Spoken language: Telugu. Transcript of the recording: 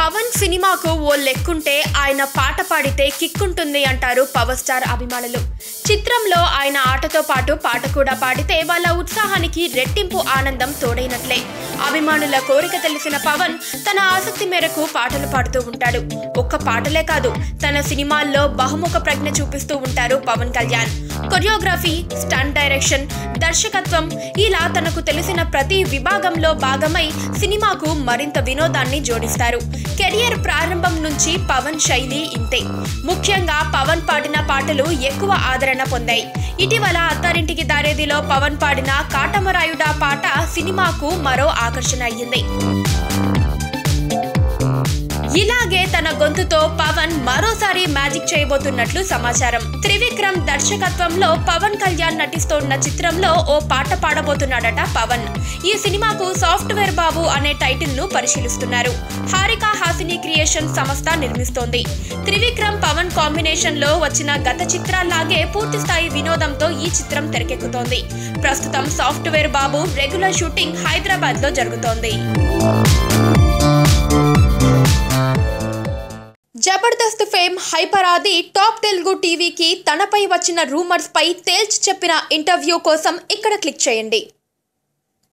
పవన్ సినిమాకు ఓ లెక్కుంటే ఆయన పాట పాడితే కిక్కుంటుంది అంటారు పవర్ స్టార్ అభిమానులు. చిత్రంలో ఆయన ఆటతో పాటు పాట కూడా పాడితే వాళ్ళ ఉత్సాహానికి రెట్టింపు ఆనందం తోడైనట్లే. అభిమానుల కోరిక తెలిసిన పవన్ తన ఆసక్తి మేరకు పాటలు పాడుతూ ఉంటాడు. ఒక్క పాటలే కాదు, తన సినిమాల్లో బహుముఖ ప్రజ్ఞ చూపిస్తూ ఉంటారు Pawan Kalyan. Choreography, stunt direction, దర్శకత్వం ఇలా తనకు తెలిసిన ప్రతి విభాగంలో భాగమై సినిమాకు మరింత వినోదాన్ని జోడిస్తారు. కెరియర్ ప్రారంభం నుంచి పవన్ శైలి ఇంతే. ముఖ్యంగా పవన్ పాడిన పాటలు ఎక్కువ ఆదరణ పొందాయి. ఇటీవల అత్తారింటికి దారేదిలో పవన్ పాడిన కాటమరాయుడా పాట సినిమాకు మరో ఆకర్షణ అయ్యింది. ఇలాగే తన గొంతుతో పవన్ మరోసారి మ్యాజిక్ చేయబోతున్నట్లు సమాచారం. త్రివిక్రమ్ దర్శకత్వంలో పవన్ కళ్యాణ్ నటిస్తోన్న చిత్రంలో ఓ పాట పాడబోతున్నాడట పవన్. ఈ సినిమాకు సాఫ్ట్వేర్ బాబు అనే టైటిల్ ను పరిశీలిస్తున్నారు. హారిక హాసిని క్రియేషన్ సంస్థ నిర్మిస్తోంది. త్రివిక్రమ్ పవన్ కాంబినేషన్ లో వచ్చిన గత చిత్రాల్లాగే పూర్తి స్థాయి వినోదంతో ఈ చిత్రం తెరకెక్కుతోంది. ప్రస్తుతం సాఫ్ట్వేర్ బాబు రెగ్యులర్ షూటింగ్ హైదరాబాద్ లో జరుగుతోంది. జబర్దస్త్ ఫేమ్ హైపర్ ఆది టాప్ తెలుగు టీవీకి తనపై వచ్చిన రూమర్స్ పై తేల్చి చెప్పిన ఇంటర్వ్యూ కోసం ఇక్కడ క్లిక్ చేయండి.